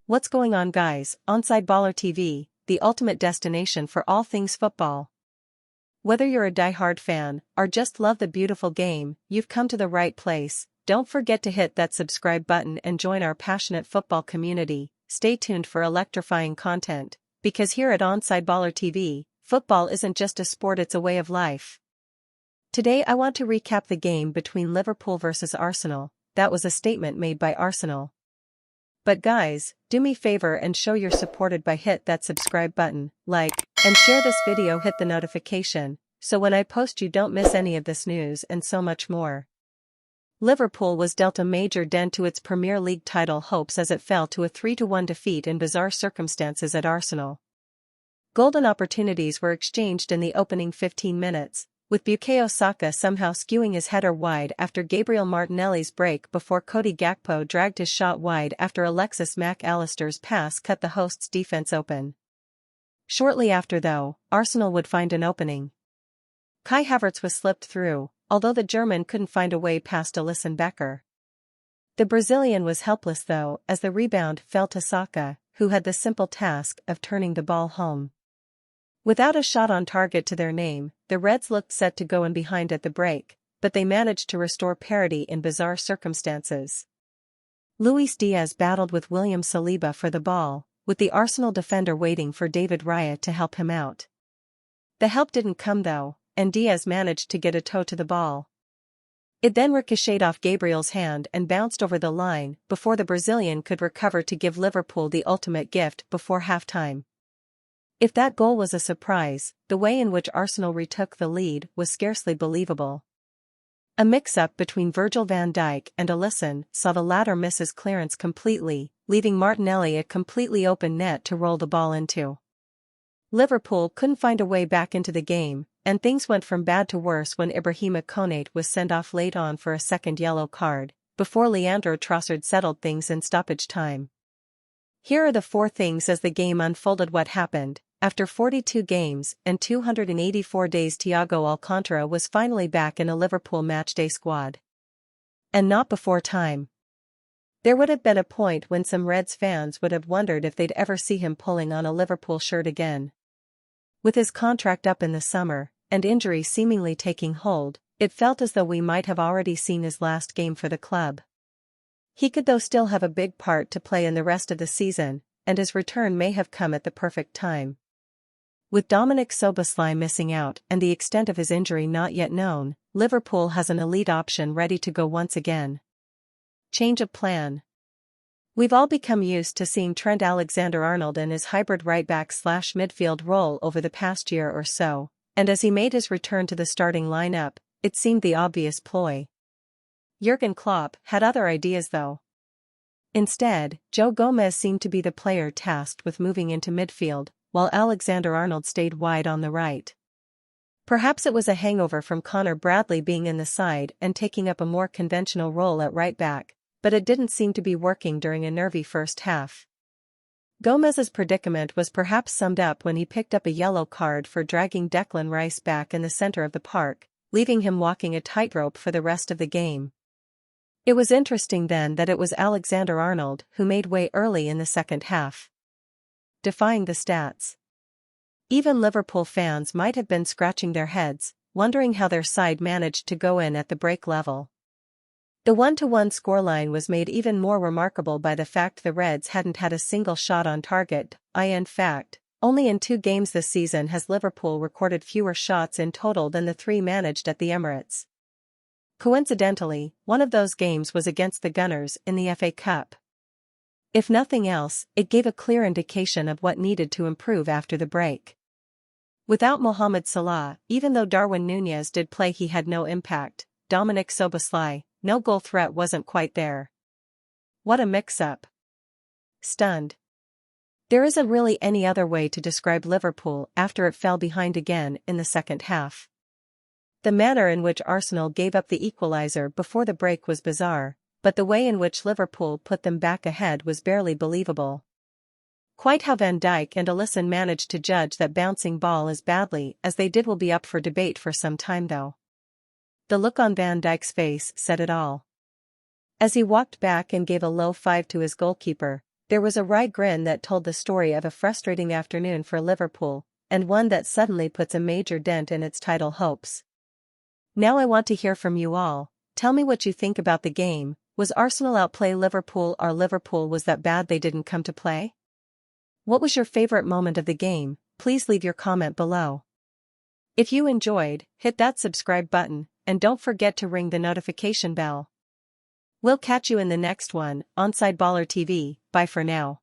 What's going on, guys? OnsideBallerTv, the ultimate destination for all things football. Whether you're a die-hard fan or just love the beautiful game, you've come to the right place. Don't forget to hit that subscribe button and join our passionate football community. Stay tuned for electrifying content, because here at OnsideBallerTv, football isn't just a sport, it's a way of life. Today I want to recap the game between Liverpool versus Arsenal. That was a statement made by Arsenal. But guys, do me a favor and show you're supported by hit that subscribe button, like, and share this video, hit the notification, so when I post you don't miss any of this news and so much more. Liverpool was dealt a major dent to its Premier League title hopes as it fell to a 3-1 defeat in bizarre circumstances at Arsenal. Golden opportunities were exchanged in the opening 15 minutes, with Bukayo Saka somehow skewing his header wide after Gabriel Martinelli's break before Cody Gakpo dragged his shot wide after Alexis Mac Allister's pass cut the hosts' defense open. Shortly after, though, Arsenal would find an opening. Kai Havertz was slipped through, although the German couldn't find a way past Alisson Becker. The Brazilian was helpless though, as the rebound fell to Saka, who had the simple task of turning the ball home. Without a shot on target to their name, the Reds looked set to go in behind at the break, but they managed to restore parity in bizarre circumstances. Luis Diaz battled with William Saliba for the ball, with the Arsenal defender waiting for David Raya to help him out. The help didn't come though, and Diaz managed to get a toe to the ball. It then ricocheted off Gabriel's hand and bounced over the line before the Brazilian could recover to give Liverpool the ultimate gift before halftime. If that goal was a surprise, the way in which Arsenal retook the lead was scarcely believable. A mix-up between Virgil van Dijk and Alisson saw the latter miss his clearance completely, leaving Martinelli a completely open net to roll the ball into. Liverpool couldn't find a way back into the game, and things went from bad to worse when Ibrahima Konate was sent off late on for a second yellow card, before Leandro Trossard settled things in stoppage time. Here are the 4 things as the game unfolded. What happened. After 42 games and 284 days, Thiago Alcantara was finally back in a Liverpool matchday squad. And not before time. There would have been a point when some Reds fans would have wondered if they'd ever see him pulling on a Liverpool shirt again. With his contract up in the summer, and injury seemingly taking hold, it felt as though we might have already seen his last game for the club. He could though still have a big part to play in the rest of the season, and his return may have come at the perfect time. With Dominik Szoboszlai missing out and the extent of his injury not yet known, Liverpool has an elite option ready to go once again. Change of plan. We've all become used to seeing Trent Alexander-Arnold in his hybrid right-back/midfield role over the past year or so, and as he made his return to the starting lineup, it seemed the obvious ploy. Jurgen Klopp had other ideas though. Instead, Joe Gomez seemed to be the player tasked with moving into midfield, while Alexander-Arnold stayed wide on the right. Perhaps it was a hangover from Connor Bradley being in the side and taking up a more conventional role at right-back, but it didn't seem to be working during a nervy first half. Gomez's predicament was perhaps summed up when he picked up a yellow card for dragging Declan Rice back in the center of the park, leaving him walking a tightrope for the rest of the game. It was interesting then that it was Alexander-Arnold who made way early in the second half. Defying the stats. Even Liverpool fans might have been scratching their heads, wondering how their side managed to go in at the break level. The 1-1 scoreline was made even more remarkable by the fact the Reds hadn't had a single shot on target. In fact, only in 2 games this season has Liverpool recorded fewer shots in total than the 3 managed at the Emirates. Coincidentally, one of those games was against the Gunners in the FA Cup. If nothing else, it gave a clear indication of what needed to improve after the break. Without Mohamed Salah, even though Darwin Núñez did play, he had no impact. Dominik Szoboszlai, no goal threat wasn't quite there. What a mix-up. Stunned. There isn't really any other way to describe Liverpool after it fell behind again in the second half. The manner in which Arsenal gave up the equalizer before the break was bizarre, but the way in which Liverpool put them back ahead was barely believable. Quite how Van Dijk and Alisson managed to judge that bouncing ball as badly as they did will be up for debate for some time though. The look on Van Dijk's face said it all. As he walked back and gave a low five to his goalkeeper, There was a wry grin that told the story of a frustrating afternoon for Liverpool, and one that suddenly puts a major dent in its title hopes. Now I want to hear from you all. Tell me what you think about the game. Was Arsenal outplay Liverpool, or Liverpool was that bad they didn't come to play? What was your favorite moment of the game? Please leave your comment below. If you enjoyed, hit that subscribe button, and don't forget to ring the notification bell. We'll catch you in the next one. OnsideBallerTv, bye for now.